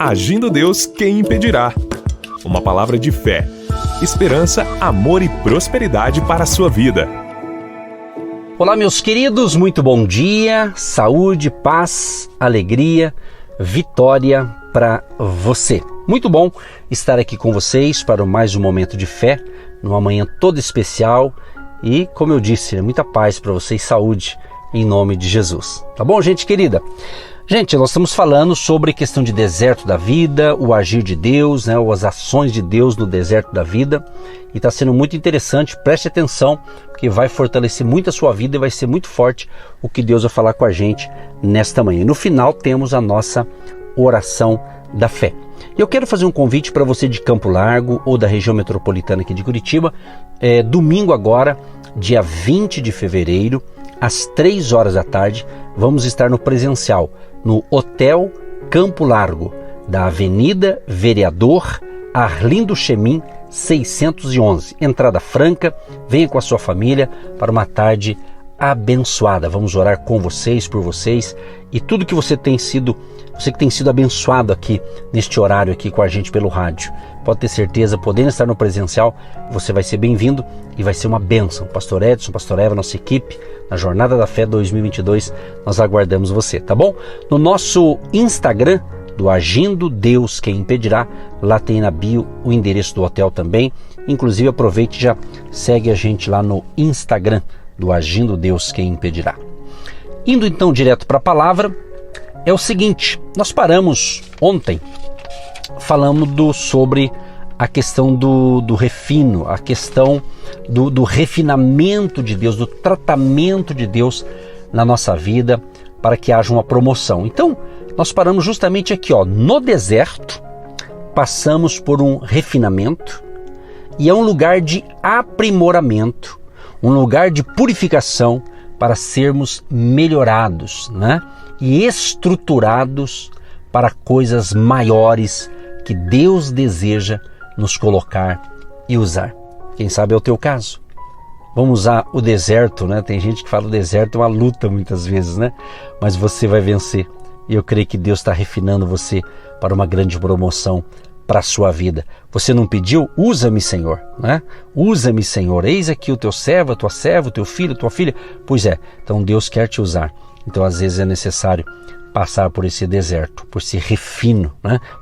Agindo Deus, quem impedirá? Uma palavra de fé, esperança, amor e prosperidade para a sua vida. Olá, meus queridos, muito bom dia, saúde, paz, alegria, vitória para você. Muito bom estar aqui com vocês para mais um momento de fé, numa manhã toda especial e, como eu disse, muita paz para vocês, saúde em nome de Jesus. Tá bom, gente querida? Gente, nós estamos falando sobre a questão de deserto da vida, o agir de Deus, ou as ações de Deus no deserto da vida. E está sendo muito interessante, preste atenção, porque vai fortalecer muito a sua vida e vai ser muito forte o que Deus vai falar com a gente nesta manhã. E no final temos a nossa oração da fé. Eu quero fazer um convite para você de Campo Largo ou da região metropolitana aqui de Curitiba. Domingo agora, dia 20 de fevereiro, às 3 horas da tarde, vamos estar no presencial, no Hotel Campo Largo, da Avenida Vereador Arlindo Chemin, 611. Entrada franca, venha com a sua família para uma tarde abençoada. Vamos orar com vocês, por vocês e tudo que você que tem sido abençoado aqui neste horário aqui com a gente pelo rádio. Pode ter certeza, podendo estar no presencial, você vai ser bem-vindo e vai ser uma bênção. Pastor Edson, Pastor Eva, nossa equipe, na Jornada da Fé 2022, nós aguardamos você, tá bom? No nosso Instagram, do Agindo Deus Quem Impedirá, lá tem na bio o endereço do hotel também. Inclusive aproveite e já segue a gente lá no Instagram do Agindo Deus Quem Impedirá. Indo então direto para a palavra, é o seguinte, nós paramos ontem falando sobre a questão do refino, a questão do refinamento de Deus, do tratamento de Deus na nossa vida para que haja uma promoção. Então, nós paramos justamente aqui, no deserto, passamos por um refinamento e é um lugar de aprimoramento, um lugar de purificação para sermos melhorados, e estruturados para coisas maiores que Deus deseja nos colocar e usar. Quem sabe é o teu caso. Vamos usar o deserto, Tem gente que fala o deserto é uma luta muitas vezes, Mas você vai vencer. E eu creio que Deus está refinando você para uma grande promoção para a sua vida. Você não pediu? Usa-me, Senhor, Usa-me, Senhor. Eis aqui o teu servo, a tua serva, o teu filho, a tua filha. Pois é, então Deus quer te usar. Então às vezes é necessário passar por esse deserto, por esse refino,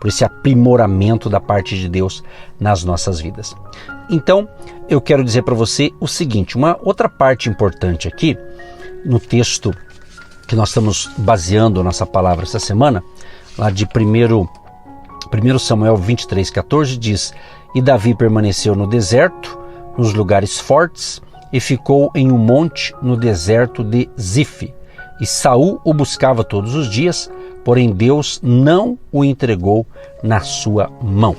por esse aprimoramento da parte de Deus nas nossas vidas. Então, eu quero dizer para você o seguinte, uma outra parte importante aqui, no texto que nós estamos baseando a nossa palavra essa semana, lá de 1 Samuel 23:14, diz: E Davi permaneceu no deserto, nos lugares fortes, e ficou em um monte no deserto de Zif. E Saul o buscava todos os dias, porém Deus não o entregou na sua mão.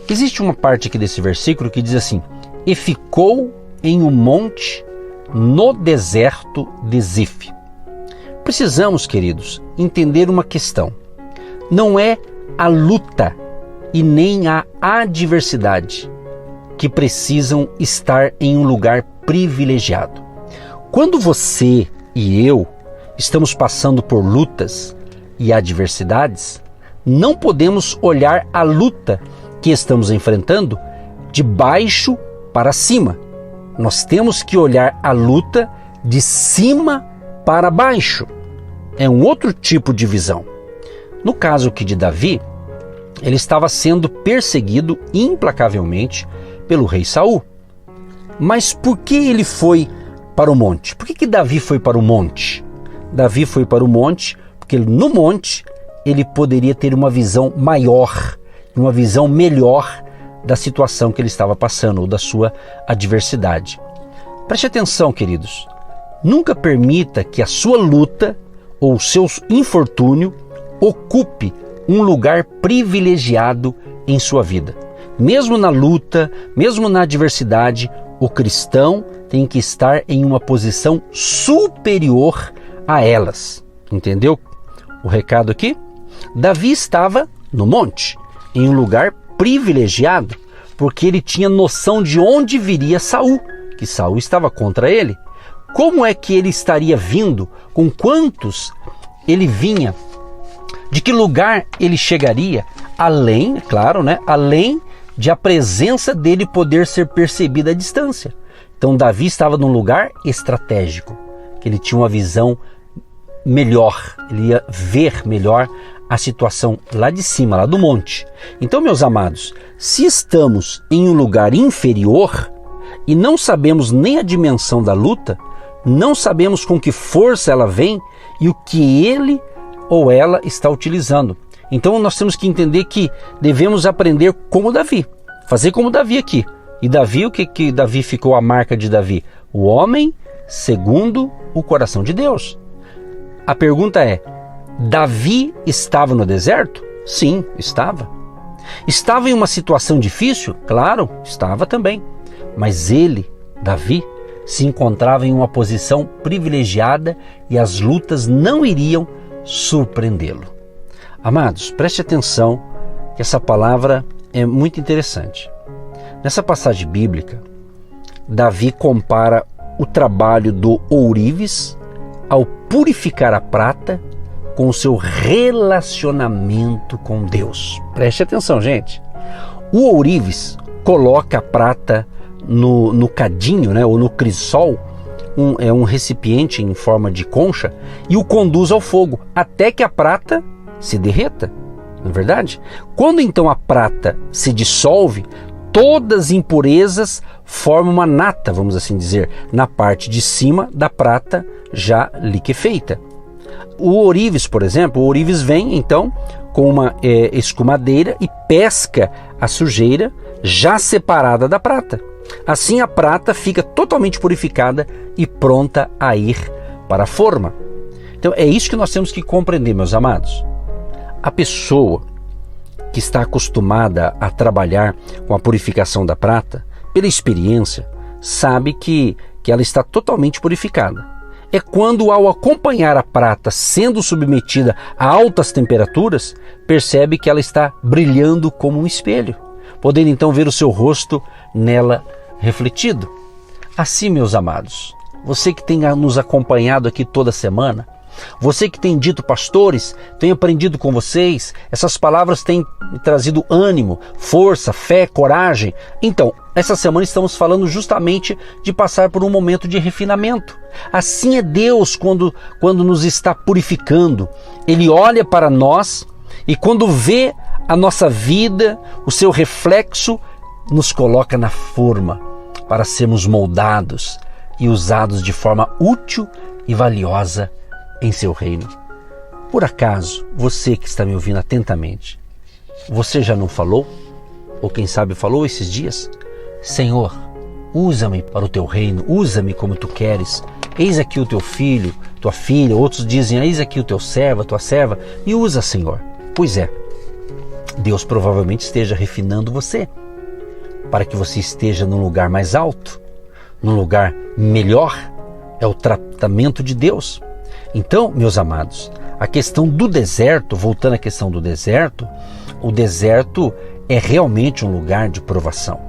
Existe uma parte aqui desse versículo que diz assim: E ficou em um monte no deserto de Zif. Precisamos, queridos, entender uma questão. Não é a luta e nem a adversidade que precisam estar em um lugar privilegiado. Quando você e eu estamos passando por lutas e adversidades, não podemos olhar a luta que estamos enfrentando de baixo para cima. Nós temos que olhar a luta de cima para baixo. É um outro tipo de visão. No caso aqui de Davi, ele estava sendo perseguido implacavelmente pelo rei Saul. Mas por que ele foi para o monte? Por que Davi foi para o monte? Davi foi para o monte porque no monte ele poderia ter uma visão maior, uma visão melhor da situação que ele estava passando ou da sua adversidade. Preste atenção, queridos. Nunca permita que a sua luta ou o seu infortúnio ocupe um lugar privilegiado em sua vida. Mesmo na luta, mesmo na adversidade, o cristão tem que estar em uma posição superior a elas. Entendeu o recado aqui? Davi estava no monte, em um lugar privilegiado, porque ele tinha noção de onde viria Saul, que Saul estava contra ele. Como é que ele estaria vindo? Com quantos ele vinha? De que lugar ele chegaria? além, claro, né? Além de a presença dele poder ser percebida à distância. Então Davi estava num lugar estratégico, que ele tinha uma visão melhor, ele ia ver melhor a situação lá de cima, lá do monte. Então, meus amados, se estamos em um lugar inferior e não sabemos nem a dimensão da luta, não sabemos com que força ela vem e o que ele ou ela está utilizando. Então nós temos que entender que devemos aprender como Davi, fazer como Davi aqui. E Davi, o que Davi ficou a marca de Davi? O homem segundo o coração de Deus. A pergunta é, Davi estava no deserto? Sim, estava. Estava em uma situação difícil? Claro, estava também. Mas ele, Davi, se encontrava em uma posição privilegiada e as lutas não iriam surpreendê-lo. Amados, preste atenção que essa palavra é muito interessante. Nessa passagem bíblica, Davi compara o trabalho do ourives ao purificar a prata com o seu relacionamento com Deus. Preste atenção, gente. O ourives coloca a prata no cadinho, né, ou no crisol, é um recipiente em forma de concha, e o conduz ao fogo até que a prata se derreta, não é verdade? Quando então a prata se dissolve, todas as impurezas formam uma nata, vamos assim dizer, na parte de cima da prata já liquefeita. O ourives, por exemplo, o ourives vem então com uma escumadeira e pesca a sujeira já separada da prata. Assim a prata fica totalmente purificada e pronta a ir para a forma. Então é isso que nós temos que compreender, meus amados. A pessoa que está acostumada a trabalhar com a purificação da prata, pela experiência, sabe que ela está totalmente purificada. É quando, ao acompanhar a prata sendo submetida a altas temperaturas, percebe que ela está brilhando como um espelho, podendo então ver o seu rosto nela refletido. Assim, meus amados, você que tem nos acompanhado aqui toda semana, você que tem dito, pastores, tenho aprendido com vocês, essas palavras têm me trazido ânimo, força, fé, coragem. Então, essa semana estamos falando justamente de passar por um momento de refinamento. Assim é Deus quando nos está purificando. Ele olha para nós e quando vê a nossa vida, o seu reflexo, nos coloca na forma para sermos moldados e usados de forma útil e valiosa em seu reino. Por acaso, você que está me ouvindo atentamente, você já não falou? Ou quem sabe falou esses dias? Senhor, usa-me para o teu reino, usa-me como tu queres. Eis aqui o teu filho, tua filha. Outros dizem, eis aqui o teu servo, a tua serva. Me usa, Senhor. Pois é, Deus provavelmente esteja refinando você, para que você esteja num lugar mais alto, num lugar melhor. É o tratamento de Deus. Então, meus amados, a questão do deserto, voltando à questão do deserto, o deserto é realmente um lugar de provação,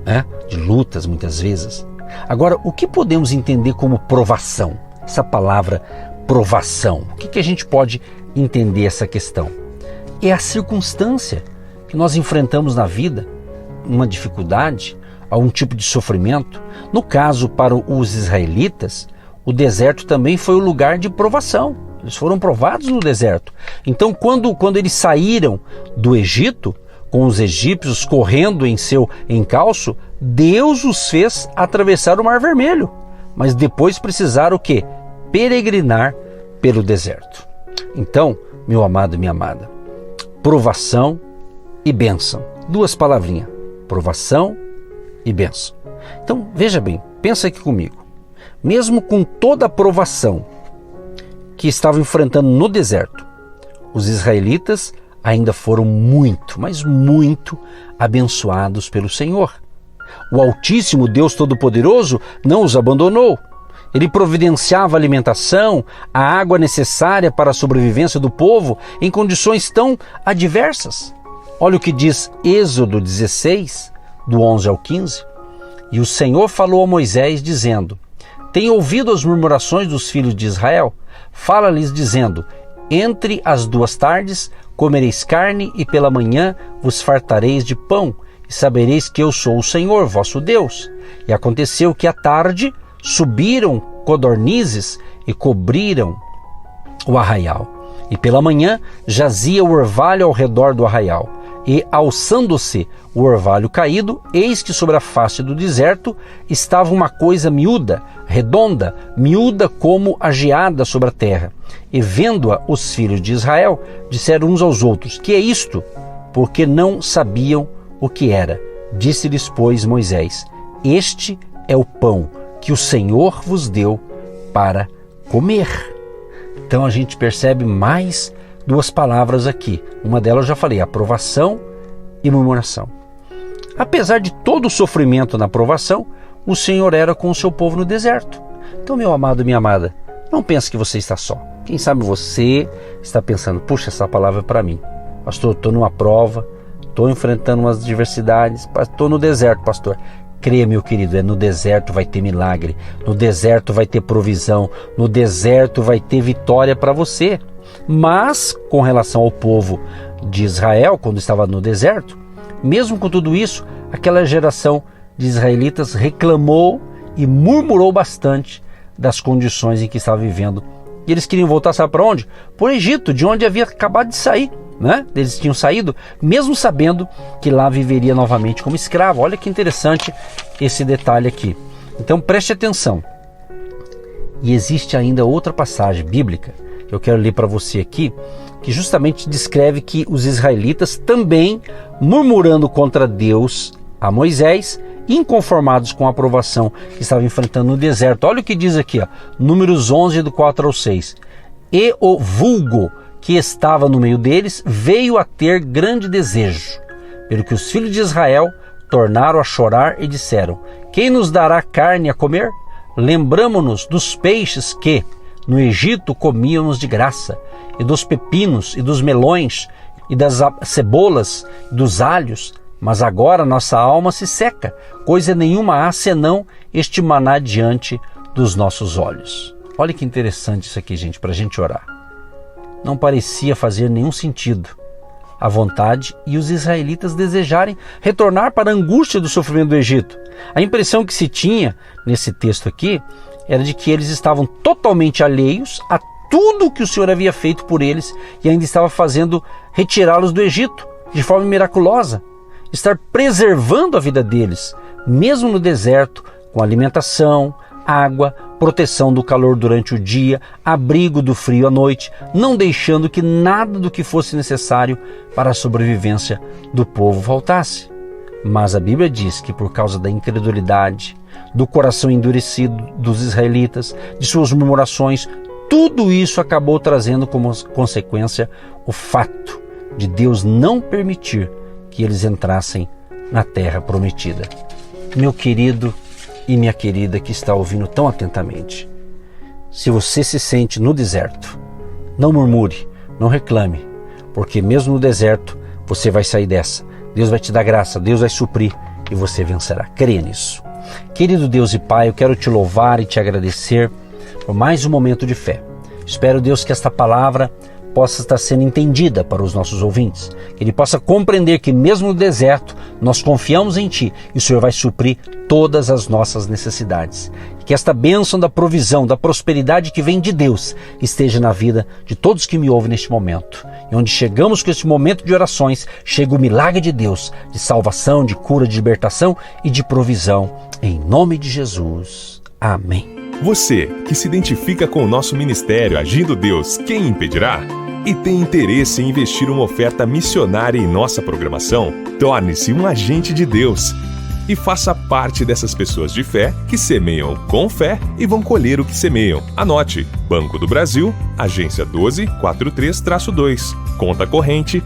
né? De lutas muitas vezes. Agora, o que podemos entender como provação? Essa palavra provação, o que a gente pode entender essa questão? É a circunstância que nós enfrentamos na vida, uma dificuldade, algum tipo de sofrimento. No caso, para os israelitas, o deserto também foi o lugar de provação. Eles foram provados no deserto. Então, quando eles saíram do Egito, com os egípcios correndo em seu encalço, Deus os fez atravessar o Mar Vermelho. Mas depois precisaram o quê? Peregrinar pelo deserto. Então, meu amado e minha amada, provação e bênção. Duas palavrinhas. Provação e bênção. Então, veja bem, pensa aqui comigo. Mesmo com toda a provação que estavam enfrentando no deserto, os israelitas ainda foram muito, mas muito abençoados pelo Senhor. O Altíssimo Deus Todo-Poderoso não os abandonou. Ele providenciava a alimentação, a água necessária para a sobrevivência do povo em condições tão adversas. Olha o que diz Êxodo 16, do 11 ao 15. E o Senhor falou a Moisés, dizendo: Tenho ouvido as murmurações dos filhos de Israel. Fala-lhes dizendo: Entre as 2 tardes comereis carne, e pela manhã vos fartareis de pão, e sabereis que eu sou o Senhor, vosso Deus. E aconteceu que à tarde subiram codornizes e cobriram o arraial. E pela manhã jazia o orvalho ao redor do arraial. E, alçando-se o orvalho caído, eis que sobre a face do deserto estava uma coisa miúda, redonda, miúda como a geada sobre a terra. E vendo-a os filhos de Israel, disseram uns aos outros: que é isto? Porque não sabiam o que era. Disse-lhes, pois, Moisés: este é o pão que o Senhor vos deu para comer. Então a gente percebe mais 2 palavras aqui. Uma delas eu já falei, aprovação e murmuração. Apesar de todo o sofrimento na provação, o Senhor era com o seu povo no deserto. Então, meu amado e minha amada, não pense que você está só. Quem sabe você está pensando: puxa, essa palavra é para mim. Pastor, estou numa prova, estou enfrentando umas adversidades, estou no deserto, pastor. Creia, meu querido, no deserto vai ter milagre, no deserto vai ter provisão, no deserto vai ter vitória para você. Mas, com relação ao povo de Israel, quando estava no deserto, mesmo com tudo isso, aquela geração de israelitas reclamou e murmurou bastante das condições em que estava vivendo. E eles queriam voltar, sabe para onde? Para o Egito, de onde havia acabado de sair. Eles tinham saído, mesmo sabendo que lá viveria novamente como escravo. Olha que interessante esse detalhe aqui. Então preste atenção. E existe ainda outra passagem bíblica que eu quero ler para você aqui, que justamente descreve que os israelitas também, murmurando contra Deus a Moisés, inconformados com a aprovação que estavam enfrentando no deserto. Olha o que diz aqui, Números 11, do 4 ao 6. E o vulgo que estava no meio deles veio a ter grande desejo, pelo que os filhos de Israel tornaram a chorar e disseram: quem nos dará carne a comer? Lembramo-nos dos peixes que no Egito comíamos de graça, e dos pepinos e dos melões, e das cebolas e dos alhos, mas agora nossa alma se seca, coisa nenhuma há senão este maná diante dos nossos olhos. Olha que interessante isso aqui, gente, para a gente orar. Não parecia fazer nenhum sentido a vontade e os israelitas desejarem retornar para a angústia do sofrimento do Egito. A impressão que se tinha nesse texto aqui era de que eles estavam totalmente alheios a tudo que o Senhor havia feito por eles e ainda estava fazendo retirá-los do Egito de forma miraculosa, estar preservando a vida deles, mesmo no deserto, com alimentação, água, proteção do calor durante o dia, abrigo do frio à noite, não deixando que nada do que fosse necessário para a sobrevivência do povo faltasse. Mas a Bíblia diz que por causa da incredulidade, do coração endurecido dos israelitas, de suas murmurações, tudo isso acabou trazendo como consequência o fato de Deus não permitir que eles entrassem na terra prometida. Meu querido e minha querida que está ouvindo tão atentamente, se você se sente no deserto, não murmure, não reclame, porque mesmo no deserto você vai sair dessa. Deus vai te dar graça, Deus vai suprir e você vencerá. Creia nisso. Querido Deus e Pai, eu quero te louvar e te agradecer por mais um momento de fé. Espero, Deus, que esta palavra possa estar sendo entendida para os nossos ouvintes, que ele possa compreender que mesmo no deserto nós confiamos em Ti e o Senhor vai suprir todas as nossas necessidades. Que esta bênção da provisão, da prosperidade que vem de Deus esteja na vida de todos que me ouvem neste momento. E onde chegamos com este momento de orações, chega o milagre de Deus, de salvação, de cura, de libertação e de provisão. Em nome de Jesus. Amém. Você que se identifica com o nosso ministério Agindo Deus, quem impedirá? E tem interesse em investir uma oferta missionária em nossa programação? Torne-se um agente de Deus e faça parte dessas pessoas de fé que semeiam com fé e vão colher o que semeiam. Anote: Banco do Brasil, agência 1243-2, conta corrente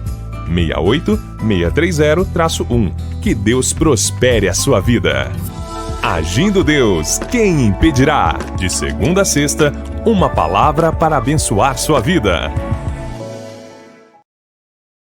68630-1. Que Deus prospere a sua vida. Agindo Deus, quem impedirá? De segunda a sexta, uma palavra para abençoar sua vida.